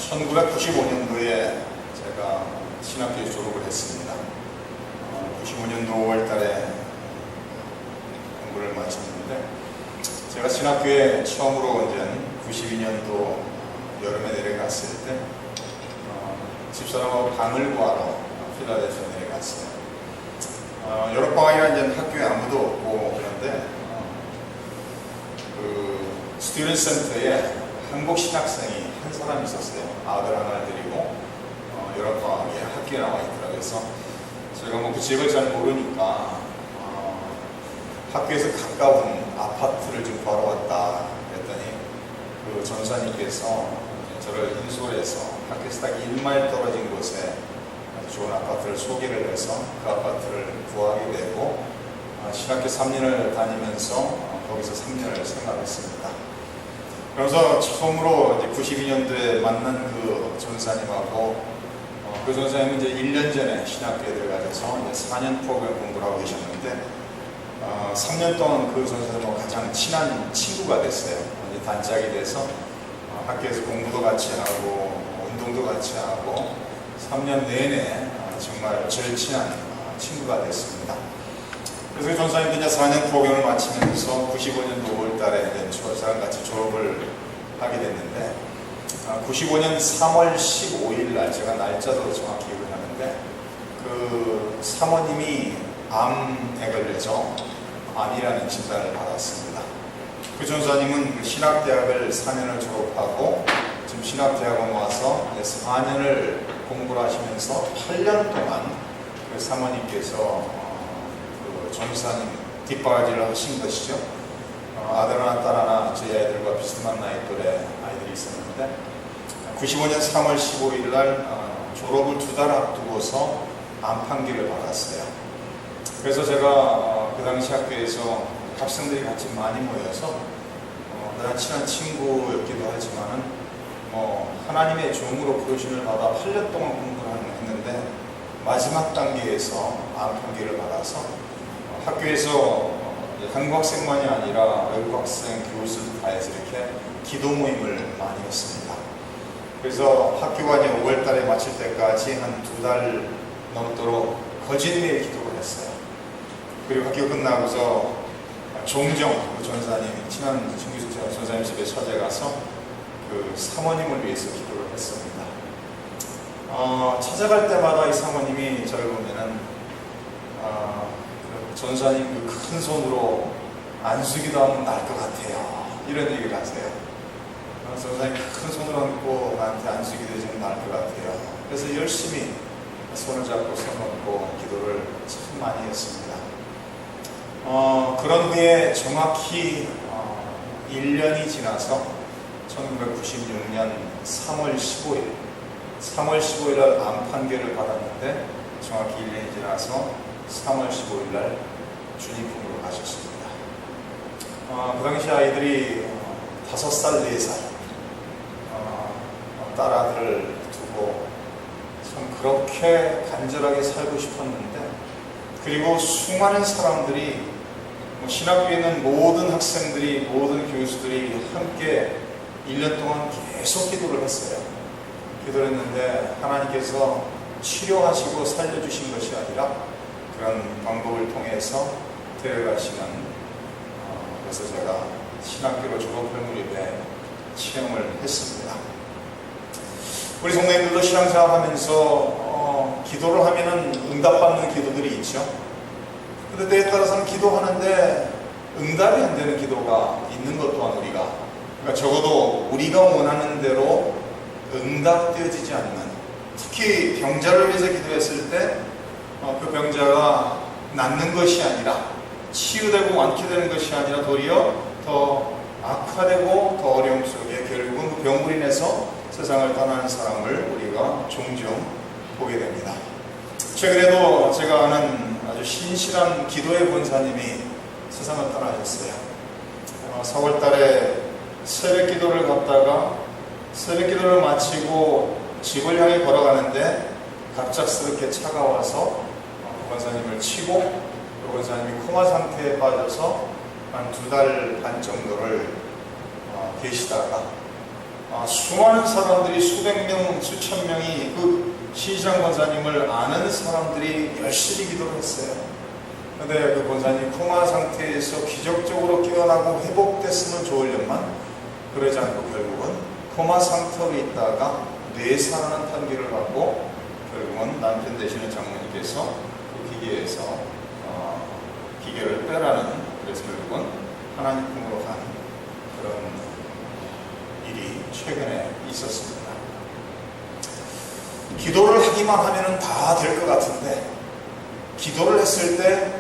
1995년도에 제가 신학교에 졸업을 했습니다. 95년도 5월 달에 공부를 마쳤는데, 제가 신학교에 처음으로 이제 92년도 여름에 내려갔을 때 집사람하고 방을 구하러 필라델피아 내려갔어요. 여름방학이라 이제 학교에 아무도 없고 그런데 그 스튜던트 센터에 한국 신학생이 한 사람 있었어요. 아들 하나를 데리고 여름방학에 학교에 나와 있더라고요. 그래서 제가 그 지역을 잘 모르니까 학교에서 가까운 아파트를 좀 구하러 왔다 그랬더니 그 전사님께서 저를 인솔 해서 학교에서 딱 1마일 떨어진 곳에 아주 좋은 아파트를 소개를 해서 그 아파트를 구하게 되고 신학교 3년을 다니면서 거기서 3년을 생활했습니다. 그래서 처음으로 이제 92년도에 만난 그 전사님하고 그 전사님은 이제 1년 전에 신학교에 들어가셔서 이제 4년 프로그램 공부를 하고 계셨는데 3년 동안 그 전사님하고 가장 친한 친구가 됐어요. 이제 단짝이 돼서 학교에서 공부도 같이 하고 운동도 같이 하고 3년 내내 정말 절친한 친구가 됐습니다. 그래서 그 전사님도 이제 4년 프로그램을 마치면서 95년도 5월 달에 저랑 같이 졸업을 하게 됐는데 95년 3월 15일 날 제가 날짜도 정확히 기억을 하는데 그 사모님이 암에 걸려서 암이라는 진단을 받았습니다. 그 전사님은 신학대학을 4년을 졸업하고 지금 신학대학원 와서 4년을 공부를 하시면서 8년 동안 그 사모님께서 그 전사님 뒷바라지를 하신 것이죠. 아들 하나 딸 하나 저희 아이들과 비슷한 나이 또래 아이들이 있었는데 95년 3월 15일 날 졸업을 2달 앞두고서 암 판결을 받았어요. 그래서 제가 그 당시 학교에서 학생들이 같이 많이 모여서 가장 친한 친구였기도 하지만은 하나님의 종으로 부르심을 받아 8년 동안 공부를 했는데 마지막 단계에서 암 판결을 받아서 학교에서 한국 학생만이 아니라 외국 학생, 교수들 다 해서 이렇게 기도 모임을 많이 했습니다. 그래서 학교가 이제 5월 달에 마칠 때까지 한 2달 넘도록 거짓 매일 기도를 했어요. 그리고 학교 끝나고서 종종 그 전사님, 친한 친구 전사님 집에 찾아가서 그 사모님을 위해서 기도를 했습니다. 찾아갈 때마다 이 사모님이 저를 보면은 전사님 그 큰 손으로 안수기도 하면 나을 것 같아요. 이런 얘기를 하세요. 전사님 큰 손으로 안고 나한테 안수기도 해주면 나을 것 같아요. 그래서 열심히 손을 잡고 손 얹고 기도를 참 많이 했습니다. 그런 후에 정확히 1년이 지나서 1996년 3월 15일 날 암 판결을 받았는데 정확히 1년이 지나서 3월 15일 날 주님 품으로 가셨습니다. 그 당시 아이들이 5살, 4살 딸 아들을 두고 참 그렇게 간절하게 살고 싶었는데, 그리고 수많은 사람들이 신학교에 있는 모든 학생들이, 모든 교수들이 함께 1년 동안 계속 기도를 했어요. 기도를 했는데 하나님께서 치료하시고 살려주신 것이 아니라 그런 방법을 통해서 데려가시는, 그래서 제가 신학교로 졸업할 무렵에 체험을 했습니다. 우리 성도님들도 신앙생활 하면서 기도를 하면은 응답받는 기도들이 있죠. 근데 때에 따라서는 기도하는데 응답이 안 되는 기도가 있는 것 또한 우리가, 그러니까 적어도 우리가 원하는 대로 응답되어지지 않는, 특히 병자를 위해서 기도했을 때 그 병자가 낫는 것이 아니라, 치유되고 완쾌되는 것이 아니라 도리어 더 악화되고 더 어려움 속에 결국은 그 병으로 인해서 세상을 떠나는 사람을 우리가 종종 보게 됩니다. 최근에도 제가 아는 아주 신실한 기도의 권사님이 세상을 떠나셨어요. 4월 달에 새벽 기도를 갔다가 새벽 기도를 마치고 집을 향해 걸어가는데 갑작스럽게 차가 와서 그 권사님을 치고, 그 권사님이 코마 상태에 빠져서 한 2달 반 정도를 계시다가 수많은 사람들이 수백 명, 수천 명이 그 신희장 권사님을 아는 사람들이 열심히 기도를 했어요. 그런데 그 권사님 코마 상태에서 기적적으로 깨어나고 회복됐으면 좋으련만 그러지 않고 결국은 코마 상태로 있다가 뇌사라는 판결을 받고 결국은 남편 되시는 장모님께서 그 기계에서 기계를 빼라는, 그래서 결국은 하나님 품으로 간 그런 일이 최근에 있었습니다. 기도를 하기만 하면 다 될 것 같은데 기도를 했을 때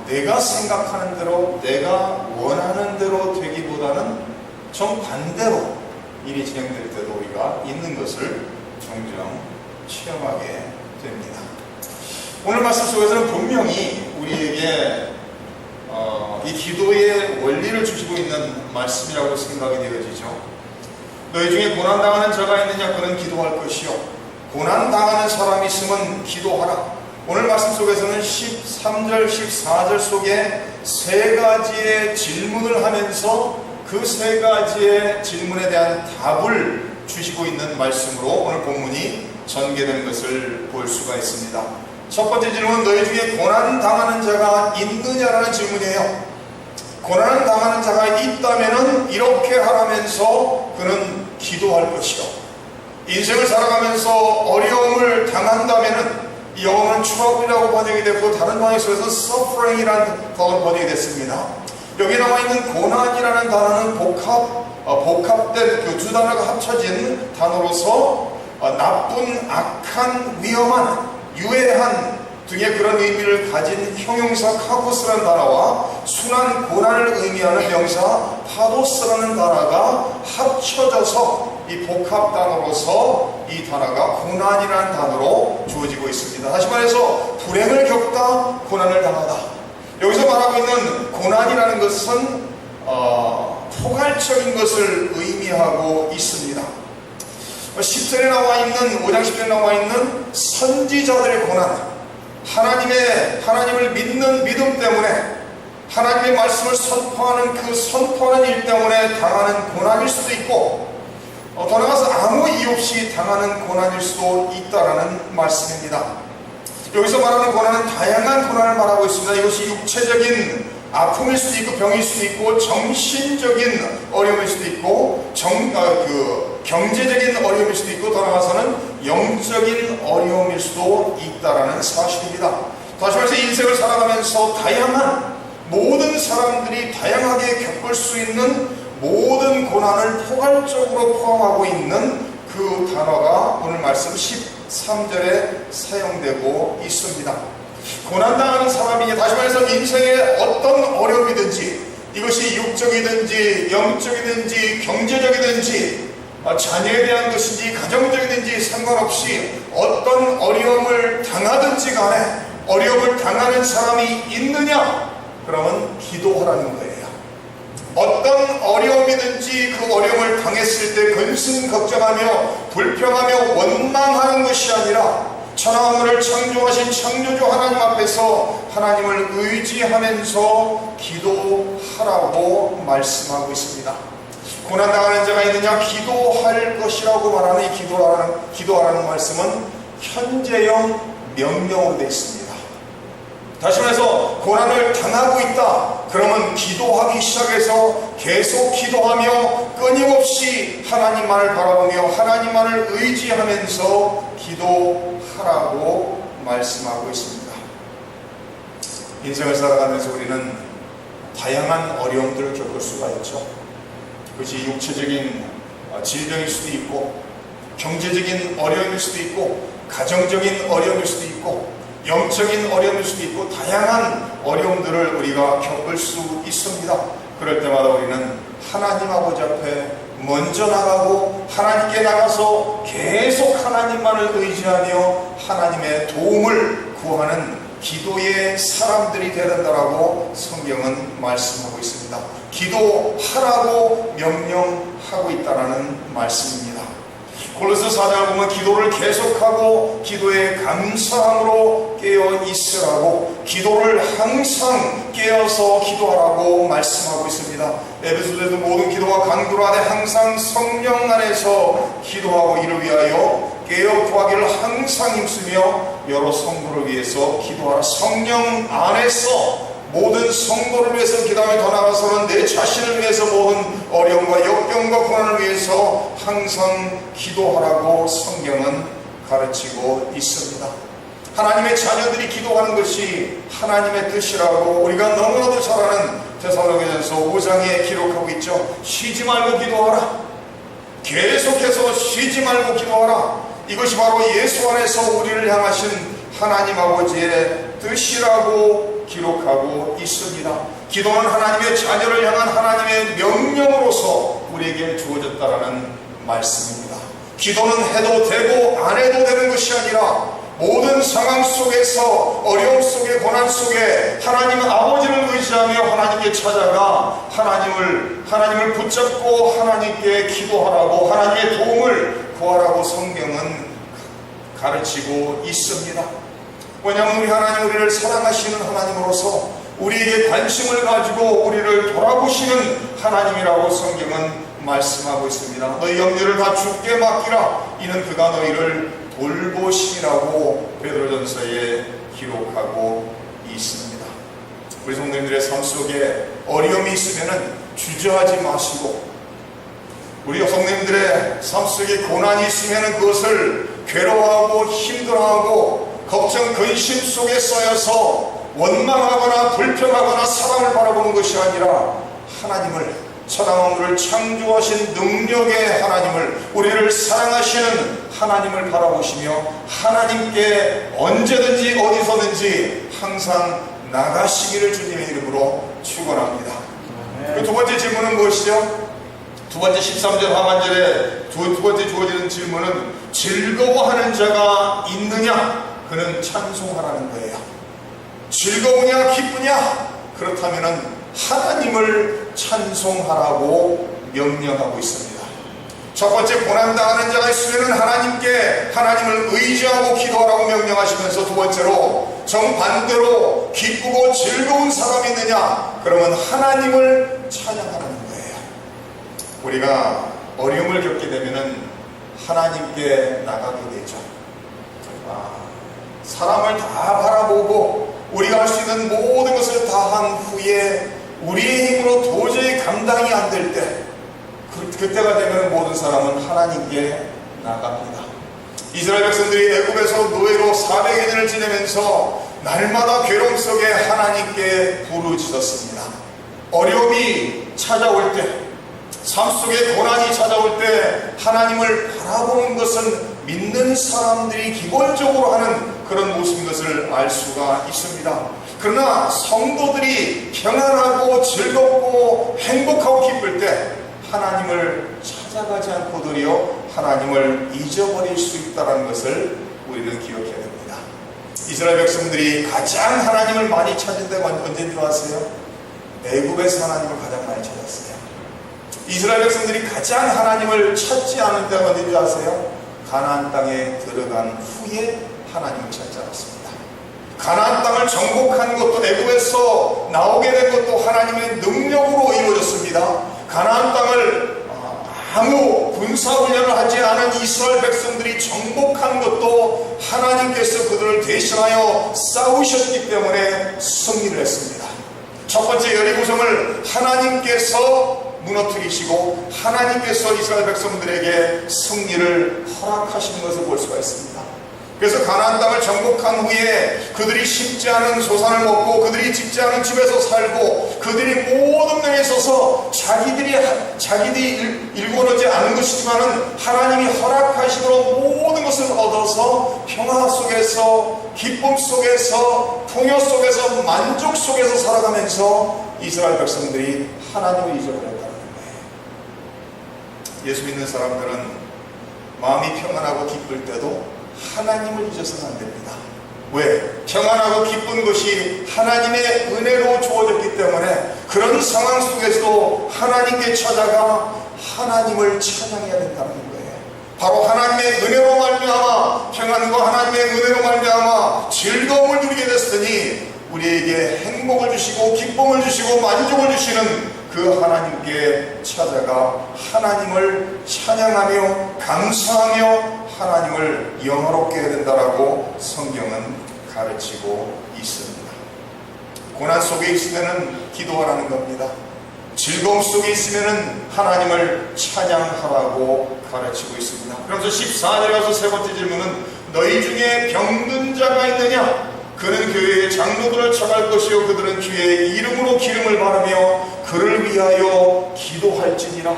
내가 생각하는 대로 내가 원하는 대로 되기보다는 정반대로 일이 진행될 때도 우리가 있는 것을 종종 체험하게 됩니다. 오늘 말씀 속에서는 분명히 우리에게 이 기도의 원리를 주시고 있는 말씀이라고 생각이 되어지죠. 너희 중에 고난당하는 자가 있느냐? 그는 기도할 것이요, 고난당하는 사람이 있으면 기도하라. 오늘 말씀 속에서는 13절, 14절 속에 세 가지의 질문을 하면서 그 세 가지의 질문에 대한 답을 주시고 있는 말씀으로 오늘 본문이 전개되는 것을 볼 수가 있습니다. 첫 번째 질문은 너희 중에 고난당하는 자가 있느냐라는 질문이에요. 고난을 당하는 자가 있다면 이렇게 하라면서 그는 기도할 것이요, 인생을 살아가면서 어려움을 당한다면 이 영어는 트러블이라고 번역이 됐고 다른 번역에서 suffering이라는 단어로 번역이 됐습니다. 여기 나와 있는 고난이라는 단어는 복합된 그 두 단어가 합쳐진 단어로서 나쁜, 악한, 위험한, 유해한 등의 그런 의미를 가진 형용사 카고스라는 단어와 순한 고난을 의미하는 명사 파도스라는 단어가 합쳐져서 이 복합 단어로서 이 단어가 고난이라는 단어로 주어지고 있습니다. 다시 말해서 불행을 겪다, 고난을 당하다. 여기서 말하고 있는 고난이라는 것은 포괄적인 것을 의미하고 있습니다. 10절에 나와 있는 5장 10절에 나와 있는 선지자들의 고난, 하나님을 믿는 믿음 때문에 하나님의 말씀을 선포하는 그 선포하는 일 때문에 당하는 고난일 수도 있고, 더 나아가서 아무 이유 없이 당하는 고난일 수도 있다라는 말씀입니다. 여기서 말하는 고난은 다양한 고난을 말하고 있습니다. 이것이 육체적인 아픔일 수도 있고 병일 수도 있고 정신적인 어려움일 수도 있고 경제적인 어려움일 수도 있고 더 나아가서는 영적인 어려움일 수도 있다라는 사실입니다. 다시 말해서 인생을 살아가면서 다양한 모든 사람들이 다양하게 겪을 수 있는 모든 고난을 포괄적으로 포함하고 있는 그 단어가 오늘 말씀 13절에 사용되고 있습니다. 고난당하는 사람이, 다시 말해서 인생의 어떤 어려움이든지 이것이 육적이든지 영적이든지 경제적이든지 자녀에 대한 것인지 가정적이든지 상관없이 어떤 어려움을 당하든지 간에 어려움을 당하는 사람이 있느냐? 그러면 기도하라는 거예요. 어떤 어려움이든지 그 어려움을 당했을 때 근심 걱정하며 불평하며 원망하는 것이 아니라 천하만물을 창조하신 창조주 하나님 앞에서 하나님을 의지하면서 기도하라고 말씀하고 있습니다. 고난당하는 자가 있느냐? 기도할 것이라고 말하는 이 기도하라는 말씀은 현재형 명령으로 되어 있습니다. 다시 말해서 고난을 당하고 있다 그러면 기도하기 시작해서 계속 기도하며 끊임없이 하나님만을 바라보며 하나님만을 의지하면서 기도하라고 말씀하고 있습니다. 인생을 살아가면서 우리는 다양한 어려움들을 겪을 수가 있죠. 그것이 육체적인 질병일 수도 있고 경제적인 어려움일 수도 있고 가정적인 어려움일 수도 있고 영적인 어려움일 수도 있고 다양한 어려움들을 우리가 겪을 수 있습니다. 그럴 때마다 우리는 하나님 아버지 앞에 먼저 나가고 하나님께 나가서 계속 하나님만을 의지하며 하나님의 도움을 구하는 기도의 사람들이 되어야 된다라고 성경은 말씀하고 있습니다. 기도하라고 명령하고 있다는 말씀입니다. 골로새 4장을 보면 기도를 계속하고 기도에 감사함으로 깨어 있으라고, 기도를 항상 깨어서 기도하라고 말씀하고 있습니다. 에베소서에도 모든 기도와 간구로 하되 항상 성령 안에서 기도하고 이를 위하여 깨어 구하기를 항상 힘쓰며 여러 성도를 위해서 기도하라. 성령 안에서 모든 성도를 위해서 기도하며 더 나아가서는 내 자신을 위해서 모든 어려움과 역경과 고난을 위해서 항상 기도하라고 성경은 가르치고 있습니다. 하나님의 자녀들이 기도하는 것이 하나님의 뜻이라고 우리가 너무나도 잘 아는 데살로니가전서 5장에 기록하고 있죠. 쉬지 말고 기도하라. 계속해서 쉬지 말고 기도하라. 이것이 바로 예수 안에서 우리를 향하신 하나님 아버지의 뜻이라고 기록하고 있습니다. 기도는 하나님의 자녀를 향한 하나님의 명령으로서 우리에게 주어졌다라는 말씀입니다. 기도는 해도 되고 안 해도 되는 것이 아니라 모든 상황 속에서, 어려움 속에, 고난 속에 하나님 아버지를 의지하며 하나님께 찾아가 하나님을 붙잡고 하나님께 기도하라고, 하나님의 도움을 구하라고 성경은 가르치고 있습니다. 왜냐하면 우리 하나님, 우리를 사랑하시는 하나님으로서 우리에게 관심을 가지고 우리를 돌아보시는 하나님이라고 성경은 말씀하고 있습니다. 너희 염려를 다 주께 맡기라. 이는 그가 너희를 돌보시라고 베드로전서에 기록하고 있습니다. 우리 성도님들의 삶 속에 어려움이 있으면 주저하지 마시고, 우리 성도님들의 삶 속에 고난이 있으면 그것을 괴로워하고 힘들어하고 걱정, 근심 속에 쌓여서 원망하거나 불평하거나 사람을 바라보는 것이 아니라 하나님을, 천하만물을 창조하신 능력의 하나님을, 우리를 사랑하시는 하나님을 바라보시며 하나님께 언제든지 어디서든지 항상 나가시기를 주님의 이름으로 축원합니다. 그 두 번째 질문은 무엇이죠? 두 번째 13절 하반절에 두 번째 주어지는 질문은 즐거워하는 자가 있느냐? 그는 찬송하라는 거예요. 즐거우냐 기쁘냐? 그렇다면 하나님을 찬송하라고 명령하고 있습니다. 첫 번째, 고난당하는 자가 있으면 하나님을 의지하고 기도하라고 명령하시면서, 두 번째로 정반대로 기쁘고 즐거운 사람이 있느냐? 그러면 하나님을 찬양하라는 거예요. 우리가 어려움을 겪게 되면 하나님께 나가게 되죠. 사람을 다 바라보고 우리가 할 수 있는 모든 것을 다 한 후에 우리의 힘으로 도저히 감당이 안 될 때, 그때가 되면 모든 사람은 하나님께 나갑니다. 이스라엘 백성들이 애굽에서 노예로 400여 년을 지내면서 날마다 괴로움 속에 하나님께 부르짖었습니다. 어려움이 찾아올 때, 삶 속에 고난이 찾아올 때 하나님을 바라보는 것은 믿는 사람들이 기본적으로 하는 그런 모습인 것을 알 수가 있습니다. 그러나 성도들이 평안하고 즐겁고 행복하고 기쁠 때 하나님을 찾아가지 않고 도리어 하나님을 잊어버릴 수 있다는 것을 우리는 기억해야 됩니다. 이스라엘 백성들이 가장 하나님을 많이 찾은 데가 언제인 줄 아세요? 애굽에서 하나님을 가장 많이 찾았어요. 이스라엘 백성들이 가장 하나님을 찾지 않은 데가 언제인 줄 아세요? 가나안 땅에 들어간 후에 하나님을 찾지 않았습니다. 가나안 땅을 정복한 것도, 애굽에서 나오게 된 것도 하나님의 능력으로 이루어졌습니다. 가나안 땅을 아무 군사훈련을 하지 않은 이스라엘 백성들이 정복한 것도 하나님께서 그들을 대신하여 싸우셨기 때문에 승리를 했습니다. 첫 번째 여리고성을 하나님께서 무너뜨리시고 하나님께서 이스라엘 백성들에게 승리를 허락하신 것을 볼 수가 있습니다. 그래서 가나안 땅을 정복한 후에 그들이 심지 않은 소산을 먹고 그들이 짓지 않은 집에서 살고 그들이 모든 면에 있어서 자기들이 일궈놓지 않은 것이지만 하나님이 허락하시므로 모든 것을 얻어서 평화 속에서, 기쁨 속에서, 풍요 속에서, 만족 속에서 살아가면서 이스라엘 백성들이 하나님을 잊어버렸다는 거예요. 예수 믿는 사람들은 마음이 평안하고 기쁠 때도 하나님을 잊어서는 안 됩니다. 왜? 평안하고 기쁜 것이 하나님의 은혜로 주어졌기 때문에 그런 상황 속에서도 하나님께 찾아가 하나님을 찬양해야 된다는 거예요. 바로 하나님의 은혜로 말미암아 평안과 하나님의 은혜로 말미암아 즐거움을 누리게 됐으니 우리에게 행복을 주시고 기쁨을 주시고 만족을 주시는 그 하나님께 찾아가 하나님을 찬양하며 감사하며 하나님을 영화롭게 해야 된다라고 성경은 가르치고 있습니다. 고난 속에 있으면 기도하라는 겁니다. 즐거움 속에 있으면 하나님을 찬양하라고 가르치고 있습니다. 그러면서 14절에 가서 세 번째 질문은 너희 중에 병든 자가 있느냐? 그는 교회의 장로들을 청할 것이요 그들은 주의 이름으로 기름을 바르며 그를 위하여 기도할지니라.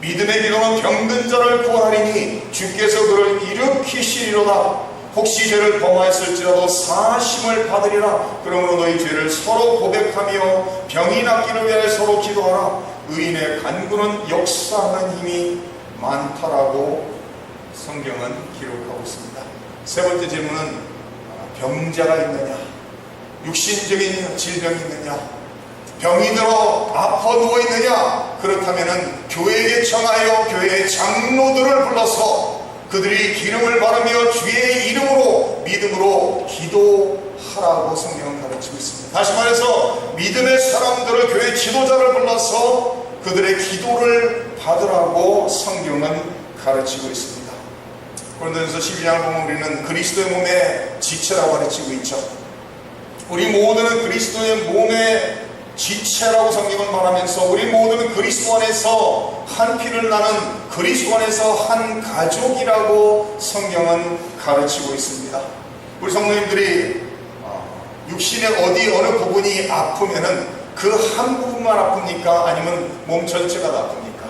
믿음의 기도는 병든 자를 구하리니 주께서 그를 일으키시리로다. 혹시 죄를 범하였을지라도 사심을 받으리라. 그러므로 너희 죄를 서로 고백하며 병이 낫기를 위하여 서로 기도하라. 의인의 간구는 역사하는 힘이 많다라고 성경은 기록하고 있습니다. 세 번째 질문은 병자가 있느냐? 육신적인 질병이 있느냐? 병이 들어 아파 누워있느냐? 그렇다면 교회에 청하여 교회의 장로들을 불러서 그들이 기름을 바르며 주의 이름으로 믿음으로 기도하라고 성경은 가르치고 있습니다. 다시 말해서 믿음의 사람들을 교회 지도자를 불러서 그들의 기도를 받으라고 성경은 가르치고 있습니다. 고린도전서 12장을 보면 우리는 그리스도의 몸의 지체라고 가르치고 있죠. 우리 모두는 그리스도의 몸의 지체라고 성경은 말하면서 우리 모두는 그리스도 안에서 한 피를 나는 그리스도 안에서 한 가족이라고 성경은 가르치고 있습니다. 우리 성도님들이 육신의 어느 부분이 아프면은 그 한 부분만 아픕니까? 아니면 몸 전체가 다 아픕니까?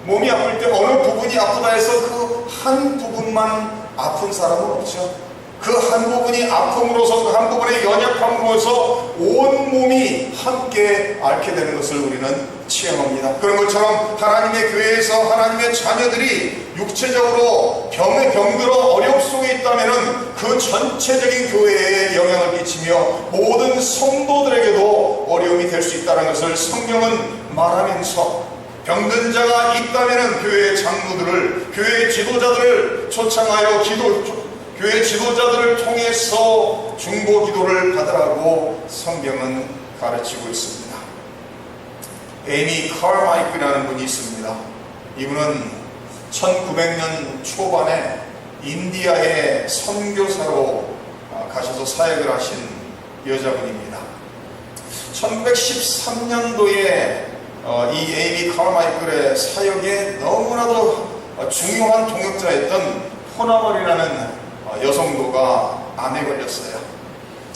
몸이 아플 때 어느 부분이 아프다 해서 그 한 부분만 아픈 사람은 없죠. 그 한 부분이 아픔으로서 그 한 부분의 연약함으로서 온 몸이 함께 앓게 되는 것을 우리는 체험합니다. 그런 것처럼 하나님의 교회에서 하나님의 자녀들이 육체적으로 병들어 어려움 속에 있다면 그 전체적인 교회에 영향을 끼치며 모든 성도들에게도 어려움이 될 수 있다는 것을 성경은 말하면서 병든 자가 있다면 교회의 장로들을 교회의 지도자들을 초청하여 교회 지도자들을 통해서 중보 기도를 받으라고 성경은 가르치고 있습니다. 에이미 카마이크라는 분이 있습니다. 이분은 1900년 초반에 인디아에 선교사로 가셔서 사역을 하신 여자분입니다. 1913년도에 이 에이미 카마이클의 사역에 너무나도 중요한 동역자였던 포나멀이라는 여성도가 암에 걸렸어요.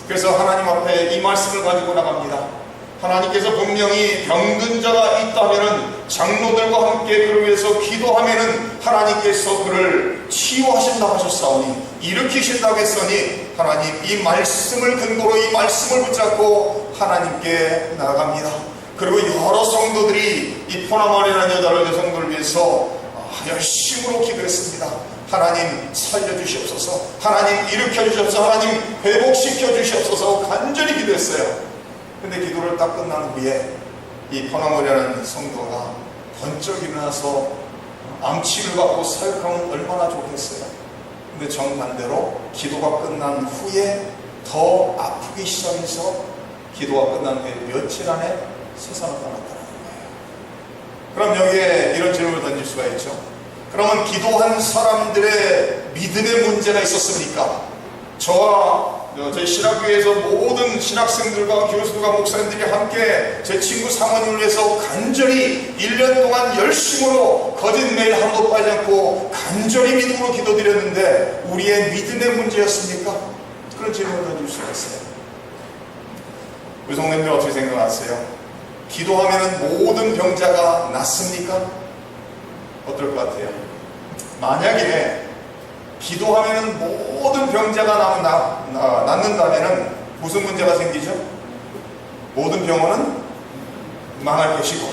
그래서 하나님 앞에 이 말씀을 가지고 나갑니다. 하나님께서 분명히 병든 자가 있다면 장로들과 함께 그를 위해서 기도하면 하나님께서 그를 치유하신다고 하셨사오니 일으키신다고 했으니 하나님 이 말씀을 근거로 이 말씀을 붙잡고 하나님께 나아갑니다. 그리고 여러 성도들이 이 포나멀이라는 여성들을 위해서 열심으로 기도했습니다. 하나님 살려주시옵소서, 하나님 일으켜주시옵소서, 하나님 회복시켜주시옵소서 간절히 기도했어요. 근데 기도를 딱 끝난 후에 이 포나멀이라는 성도가 번쩍 일어나서 암치를 받고 사역하면 얼마나 좋겠어요. 근데 정반대로 기도가 끝난 후에 더 아프기 시작해서 기도가 끝난 후에 며칠 안에 세상을 떠났다는 거예요. 그럼 여기에 이런 질문을 던질 수가 있죠. 그러면 기도한 사람들의 믿음의 문제가 있었습니까? 저와 저희 신학교에서 모든 신학생들과 교수들과 목사님들이 함께 제 친구 사모님을 위해서 간절히 1년 동안 열심으로 거짓말 하루도 빠지지 않고 간절히 믿음으로 기도드렸는데 우리의 믿음의 문제였습니까? 그런 질문을 던질 수가 있어요. 우리 성도님들 어떻게 생각하세요? 기도하면 모든 병자가 낫습니까? 어떨 것 같아요? 만약에 기도하면 모든 병자가 낫는다면 무슨 문제가 생기죠? 모든 병원은 망할 것이고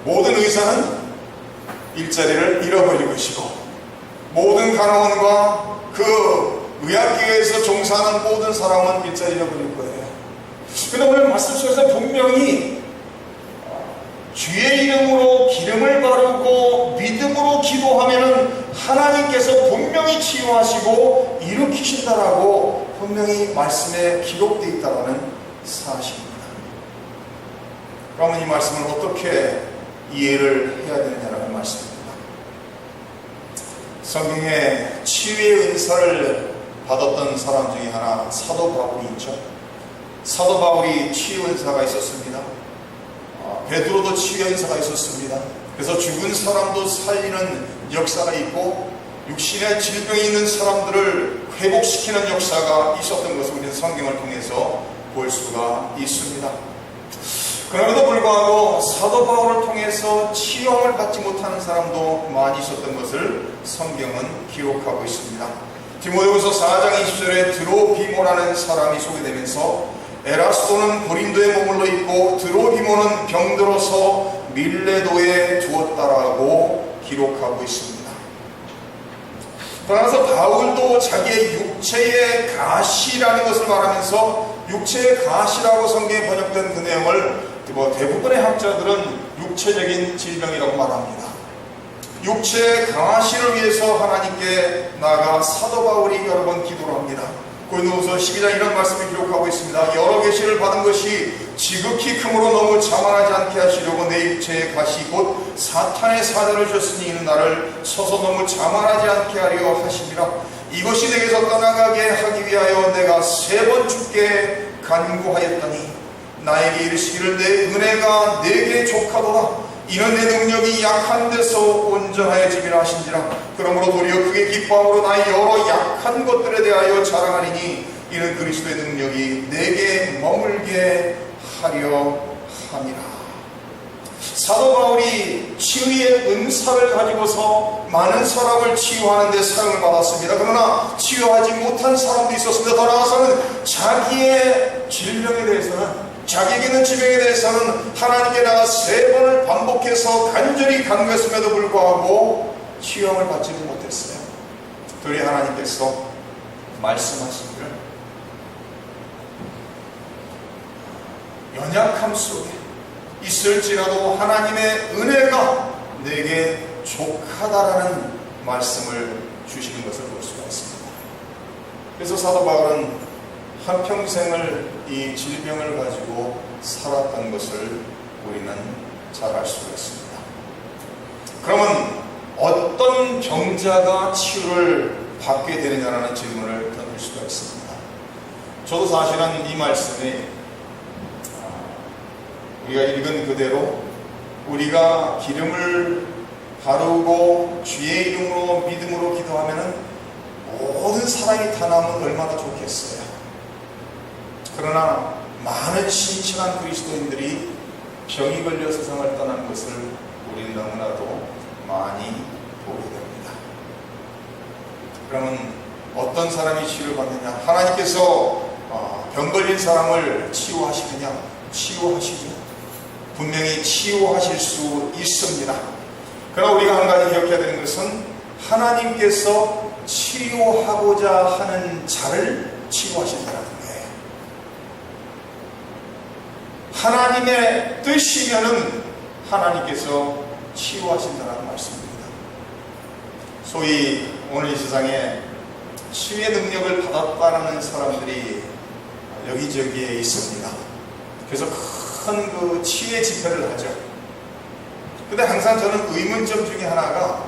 모든 의사는 일자리를 잃어버릴 것이고 모든 간호원과 그 의학계에서 종사하는 모든 사람은 일자리를 잃어버릴 거예요. 그런데 오늘 말씀 속에서 분명히 주의 이름으로 기름을 바르고 믿음으로 기도하면은 하나님께서 분명히 치유하시고 일으키신다라고 분명히 말씀에 기록되어 있다는 사실입니다. 그러면 이 말씀을 어떻게 이해를 해야 되느냐라는 말씀입니다. 성경에 치유의 은사를 받았던 사람 중에 하나 사도 바울이 있죠. 사도 바울이 치유 은사가 있었습니다. 베드로도 치유 은사가 있었습니다. 그래서 죽은 사람도 살리는 역사가 있고 육신의 질병이 있는 사람들을 회복시키는 역사가 있었던 것을 우리는 성경을 통해서 볼 수가 있습니다. 그럼에도 불구하고 사도 바울을 통해서 치유함을 받지 못하는 사람도 많이 있었던 것을 성경은 기록하고 있습니다. 디모데후서 4장 20절에 드로비모라는 사람이 소개되면서 에라스도는 고린도에 머물러 있고 드로비모는 병들어서 밀레도에 두었다라고 기록하고 있습니다. 그러면서 바울도 자기의 육체의 가시라는 것을 말하면서 육체의 가시라고 성경에 번역된 그 내용을 대부분의 학자들은 육체적인 질병이라고 말합니다. 육체의 가시를 위해서 하나님께 나아가 사도 바울이 여러 번 기도를 합니다. 고린도후서 12장 이런 말씀을 기록하고 있습니다. 여러 계시를 받은 것이 지극히 크므로 너무 자만하지 않게 하시려고 내 육체의 가시 곧 사탄의 사자를 줬으니 이는 나를 서서 너무 자만하지 않게 하려 하심이라. 이것이 내게서 떠나가게 하기 위하여 내가 3번 주께 간구하였더니 나에게 이르시기를 내 은혜가 내게 족하도다. 이는 내 능력이 약한 데서 온전하여짐이라 하신지라. 그러므로 도리어 크게 기뻐함으로 나의 여러 약한 것들에 대하여 자랑하리니 이는 그리스도의 능력이 내게 머물게 하려 함이라. 사도 바울이 치유의 은사를 가지고서 많은 사람을 치유하는 데 사용을 받았습니다. 그러나 치유하지 못한 사람도 있었습니다. 더 나아가서는 자기의 질병에 대해서는, 자기에게 있는 질병에 대해서는 하나님께 나가 3번을 반복해서 간절히 간구했음에도 불구하고 치유함을 받지는 못했어요. 도리 하나님께서 말씀하시기를 연약함 속에 있을지라도 하나님의 은혜가 내게 족하다라는 말씀을 주시는 것을 볼 수가 있습니다. 그래서 사도 바울은 한평생을 이 질병을 가지고 살았던 것을 우리는 잘 알 수가 있습니다. 그러면 어떤 병자가 치유를 받게 되느냐라는 질문을 던질 수가 있습니다. 저도 사실은 이 말씀이 우리가 읽은 그대로 우리가 기름을 바르고 주의 이름으로 믿음으로 기도하면 모든 사람이 다 나오면 얼마나 좋겠어요. 그러나 많은 신실한 그리스도인들이 병이 걸려 세상을 떠난 것을 우리는 너무나도 많이 보게 됩니다. 그러면 어떤 사람이 치유를 받느냐? 하나님께서 병 걸린 사람을 치유하시느냐? 치유하시죠. 분명히 치유하실 수 있습니다. 그러나 우리가 한 가지 기억해야 되는 것은 하나님께서 치유하고자 하는 자를 치유하신다는 거예요. 하나님의 뜻이면은 하나님께서 치유하신다는 말씀입니다. 소위 오늘 이 세상에 치유의 능력을 받았다는 사람들이 여기저기에 있습니다. 그래서 큰 그 치유의 집회를 하죠. 근데 항상 저는 의문점 중에 하나가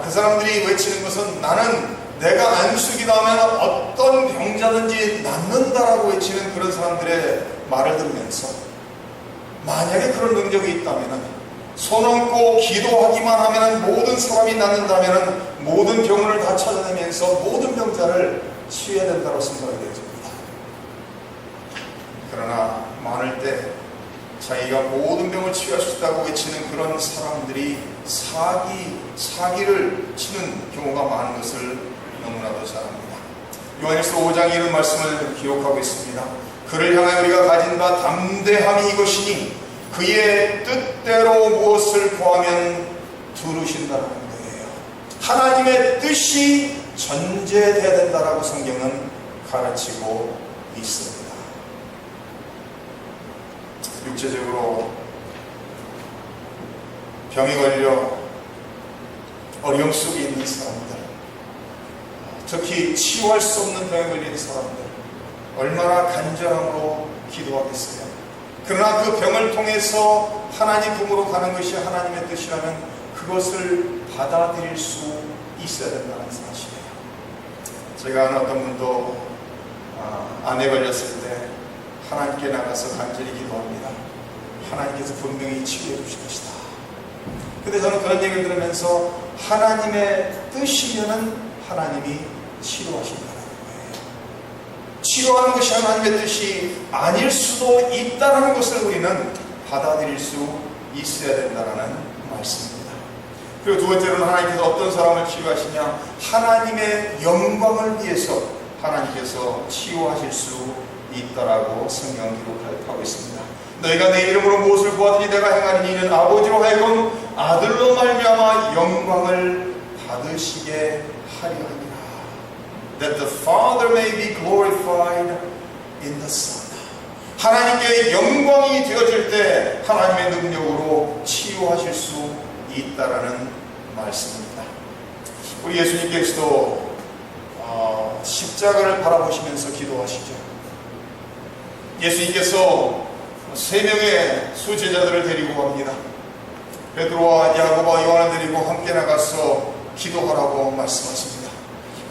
그 사람들이 외치는 것은 나는 내가 안수기도 하면 어떤 병자든지 낫는다라고 외치는 그런 사람들의 말을 들으면서 만약에 그런 능력이 있다면 손 얹고 기도하기만 하면 모든 사람이 낫는다면 모든 병을 다 찾아내면서 모든 병자를 치유해야 된다고 생각이 되어집니다. 그러나 많을 때 자기가 모든 병을 치유할 수 있다고 외치는 그런 사람들이 사기를 치는 경우가 많은 것을 너무나도 잘 압니다. 요한일서 5장 이런 말씀을 기록하고 있습니다. 그를 향하여 우리가 가진 바 담대함이 이것이니 그의 뜻대로 무엇을 구하면 들으신다는 거예요. 하나님의 뜻이 전제되어야 된다라고 성경은 가르치고 있습니다. 육체적으로 병에 걸려 어려움 속에 있는 사람들, 특히 치유할 수 없는 병에 걸린 사람들, 얼마나 간절함으로 기도하겠어요. 그러나 그 병을 통해서 하나님 품으로 가는 것이 하나님의 뜻이라면 그것을 받아들일 수 있어야 된다는 사실이에요. 제가 아는 어떤 분도 암에 걸렸을 때 하나님께 나가서 간절히 기도합니다. 하나님께서 분명히 치유해 주실 것이다. 근데 저는 그런 얘기를 들으면서 하나님의 뜻이면은 하나님이 치료하신다는 거예요. 치료하는 것이 하나님의 뜻이 아닐 수도 있다는 것을 우리는 받아들일 수 있어야 된다는 말씀입니다. 그리고 두 번째로는 하나님께서 어떤 사람을 치유하시냐, 하나님의 영광을 위해서 하나님께서 치유하실 수 있다라고 성경 기록하고 있습니다. 너희가 내 이름으로 무엇을 구하든지 내가 행하리니 이는 아버지로 하여금 아들로 말미암아 영광을 받으시게 하려 함이라. That the Father may be glorified in the Son. 하나님께 영광이 되어질 때 하나님의 능력으로 치유하실 수 있다라는 말씀입니다. 우리 예수님께서도 십자가를 바라보시면서 기도하시죠. 예수님께서 3명의 수제자들을 데리고 갑니다. 베드로와 야고보와 요한을 데리고 함께 나가서 기도하라고 말씀하십니다.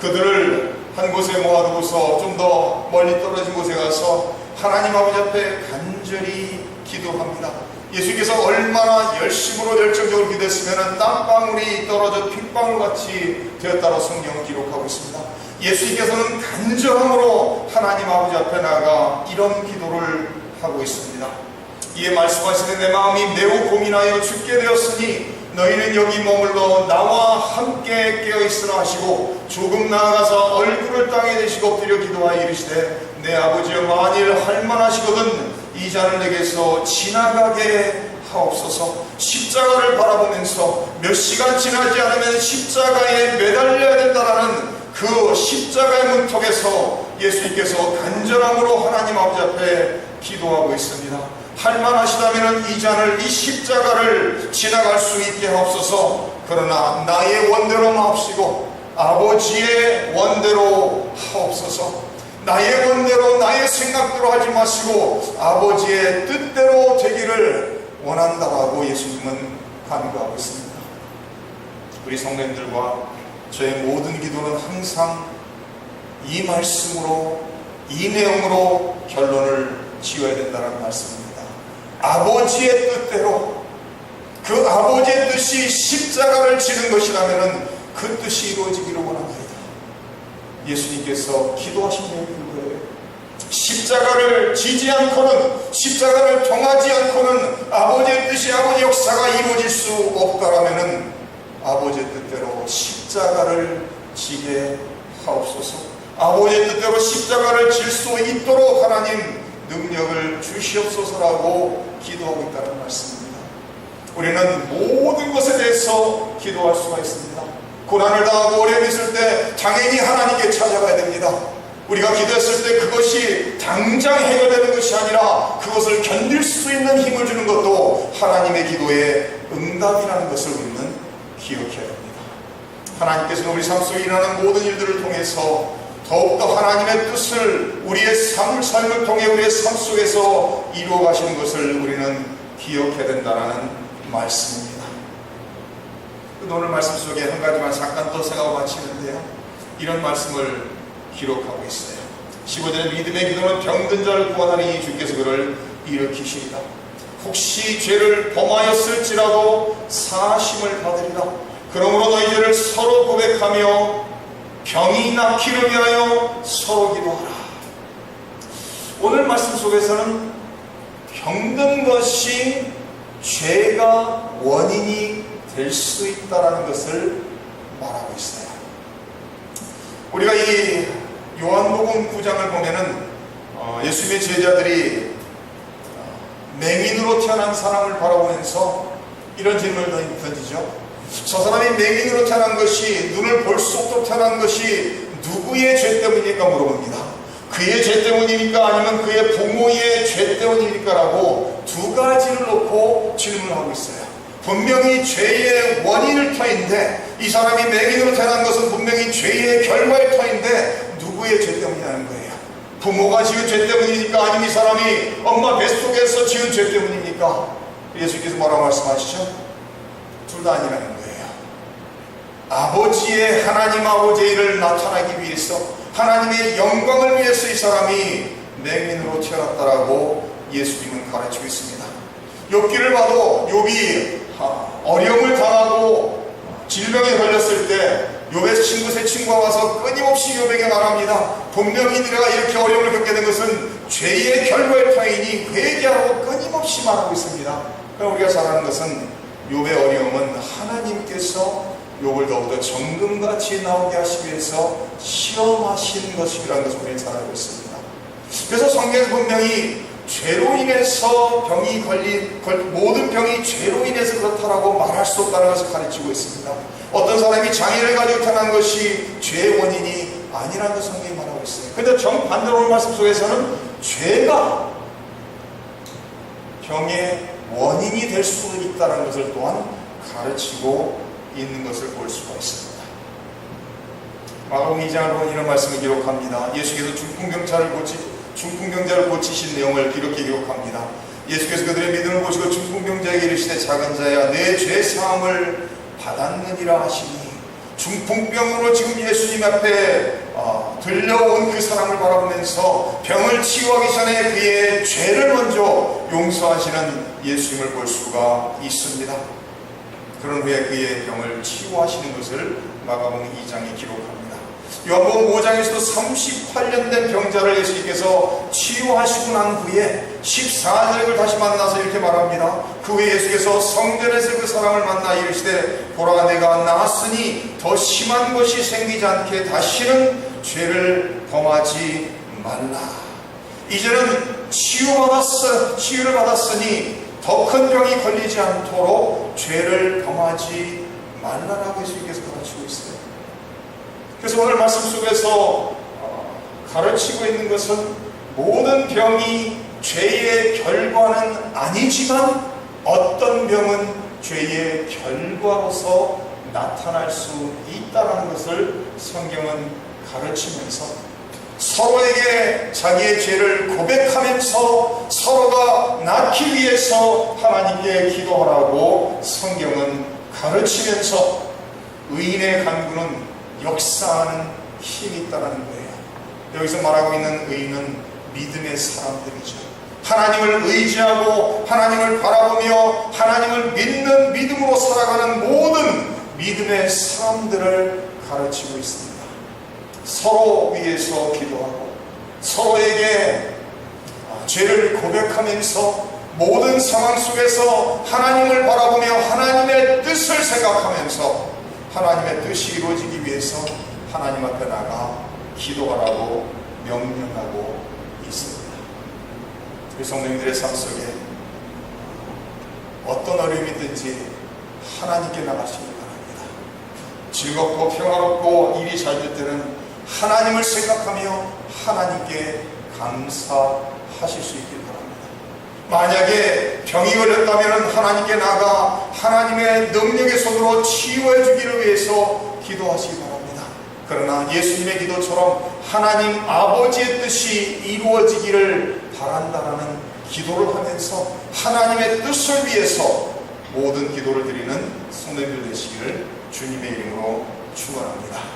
그들을 한 곳에 모아두고서 좀 더 멀리 떨어진 곳에 가서 하나님 아버지 앞에 간절히 기도합니다. 예수님께서 얼마나 열심으로 열정적으로 기도했으면 땀방울이 떨어져 핏방울같이 되었다고 성경은 기록하고 있습니다. 예수님께서는 간절함으로 하나님 아버지 앞에 나가 이런 기도를 하고 있습니다. 이에 말씀하시되 내 마음이 매우 고민하여 죽게 되었으니 너희는 여기 머물러 나와 함께 깨어있으라 하시고 조금 나아가서 얼굴을 땅에 대시고 엎드려 기도하여 이르시되 내 아버지여 만일 할만하시거든 이 잔을 내게서 지나가게 하옵소서. 십자가를 바라보면서 몇 시간 지나지 않으면 십자가에 매달려야 된다라는 그 십자가의 문턱에서 예수님께서 간절함으로 하나님 아버지 앞에 기도하고 있습니다. 할만하시다면 이 잔을, 이 십자가를 지나갈 수 있게 하옵소서. 그러나 나의 원대로 마옵시고 아버지의 원대로 하옵소서. 나의 원대로 나의 생각대로 하지 마시고 아버지의 뜻대로 되기를 원한다라고 예수님은 간구하고 있습니다. 우리 성도님들과 저의 모든 기도는 항상 이 말씀으로, 이 내용으로 결론을 지어야 된다는 말씀입니다. 아버지의 뜻대로, 그 아버지의 뜻이 십자가를 지는 것이라면 그 뜻이 이루어지기를 원합니다. 예수님께서 기도하신 내용이 그거예요. 십자가를 지지 않고는, 십자가를 통하지 않고는 아버지의 뜻이, 아버지의 역사가 이루어질 수 없다라면 아버지의 뜻대로 십자가를 지게 하옵소서. 아버지의 뜻대로 십자가를 질 수 있도록 하나님 능력을 주시옵소서라고 기도하고 있다는 말씀입니다. 우리는 모든 것에 대해서 기도할 수가 있습니다. 고난을 당하고 어려움이 있을 때 당연히 하나님께 찾아가야 됩니다. 우리가 기도했을 때 그것이 당장 해결되는 것이 아니라 그것을 견딜 수 있는 힘을 주는 것도 하나님의 기도의 응답이라는 것을 우리는 기억해야 합니다. 하나님께서는 우리 삶 속에 일어나는 모든 일들을 통해서 더욱더 하나님의 뜻을 우리의 삶을 통해 우리의 삶 속에서 이루어 가시는 것을 우리는 기억해야 된다는 말씀입니다. 오늘 말씀 속에 한 가지만 잠깐 더 생각하고 마치는데요, 이런 말씀을 기록하고 있어요. 15절에 믿음의 기도는 병든 자를 구원하니 주께서 그를 일으키시리라. 혹시 죄를 범하였을지라도 사심을 받으리라. 그러므로 너희 죄를 서로 고백하며 병이 낫기를 위하여 서로 기도하라. 오늘 말씀 속에서는 병든 것이 죄가 원인이 될 수 있다는 것을 말하고 있어요. 우리가 이 요한복음 9장을 보면은 예수님의 제자들이 맹인으로 태어난 사람을 바라보면서 이런 질문을 던지죠. 저 사람이 맹인으로 태어난 것이, 눈을 볼 수 없도록 태어난 것이 누구의 죄 때문입니까? 물어봅니다. 그의 죄 때문입니까? 아니면 그의 부모의 죄 때문입니까? 라고 두 가지를 놓고 질문하고 있어요. 분명히 죄의 원인일 터인데, 이 사람이 맹인으로 태어난 것은 분명히 죄의 결과일 터인데 누구의 죄 때문이라는 거예요? 부모가 지은 죄 때문입니까? 아니면 이 사람이 엄마 뱃속에서 지은 죄 때문입니까? 예수께서 뭐라고 말씀하시죠? 둘 다 아니라는 거예요. 아버지의, 하나님 아버지의 일을 나타나기 위해서, 하나님의 영광을 위해서 이 사람이 맹인으로 태어났다라고 예수님은 가르치고 있습니다. 욥기를 봐도 욥이 어려움을 당하고 질병에 걸렸을 때 욥의 친구 세 친구가 와서 끊임없이 욥에게 말합니다. 분명히 네가 이렇게 어려움을 겪게 된 것은 죄의 결과일 터이니 회개하라고 끊임없이 말하고 있습니다. 그럼 우리가 잘 아는 것은 욥의 어려움은 하나님께서 욥을 더욱더 정금같이 나오게 하시기 위해서 시험하신 것이라는 것을 우리는 잘 알고 있습니다. 그래서 성경에서 분명히 죄로 인해서 병이 모든 병이 죄로 인해서 그렇다라고 말할 수 없다는 것을 가르치고 있습니다. 어떤 사람이 장애를 가지고 태어난 것이 죄의 원인이 아니라는 것을 성경이 말하고 있어요. 그런데 정반대로 오늘 말씀 속에서는 죄가 병의 원인이 될 수 있다는 것을 또한 가르치고 있는 것을 볼 수가 있습니다. 마가복음 2장으로 이런 말씀을 기록합니다. 예수께서 중풍병자를 고치신 내용을 이렇게 기록합니다. 예수께서 그들의 믿음을 보시고 중풍병자에게 이르시되 작은 자야 내 죄 사함을 받았느니라 하시니, 중풍병으로 지금 예수님 앞에 들려온 그 사람을 바라보면서 병을 치유하기 전에 그의 죄를 먼저 용서하시는 예수님을 볼 수가 있습니다. 그런 후에 그의 병을 치유하시는 것을 마가복음 2장에 기록합니다. 요한복음 5장에서도 38년 된 병자를 예수님께서 치유하시고 난 후에 14절을 다시 만나서 이렇게 말합니다. 그 후에 예수께서 성전에서 그 사람을 만나 이르시되 보라 내가 나았으니 더 심한 것이 생기지 않게 다시는 죄를 범하지 말라. 이제는 치유를 받았으니 더 큰 병이 걸리지 않도록 죄를 범하지 말라라고 예수님께서 가르치고 있어요. 그래서 오늘 말씀 속에서 가르치고 있는 것은 모든 병이 죄의 결과는 아니지만 어떤 병은 죄의 결과로서 나타날 수 있다는 것을 성경은 가르치면서 서로에게 자기의 죄를 고백하면서 서로가 낫기 위해서 하나님께 기도하라고 성경은 가르치면서 의인의 간구는 역사하는 힘이 있다는 거예요. 여기서 말하고 있는 의인은 믿음의 사람들이죠. 하나님을 의지하고 하나님을 바라보며 하나님을 믿는 믿음으로 살아가는 모든 믿음의 사람들을 가르치고 있습니다. 서로 위해서 기도하고 서로에게 죄를 고백하면서 모든 상황 속에서 하나님을 바라보며 하나님의 뜻을 생각하면서 하나님의 뜻이 이루어지기 위해서 하나님 앞에 나가 기도하라고 명령하고 있습니다. 우리 성도님들의 삶 속에 어떤 어려움이 있든지 하나님께 나가시기 바랍니다. 즐겁고 평화롭고 일이 잘 될 때는 하나님을 생각하며 하나님께 감사하실 수 있길 바랍니다. 만약에 병이 걸렸다면 하나님께 나가 하나님의 능력의 손으로 치유해 주기를 위해서 기도하시기 바랍니다. 그러나 예수님의 기도처럼 하나님 아버지의 뜻이 이루어지기를 바란다라는 기도를 하면서 하나님의 뜻을 위해서 모든 기도를 드리는 성도님들 되시기를 주님의 이름으로 축원합니다.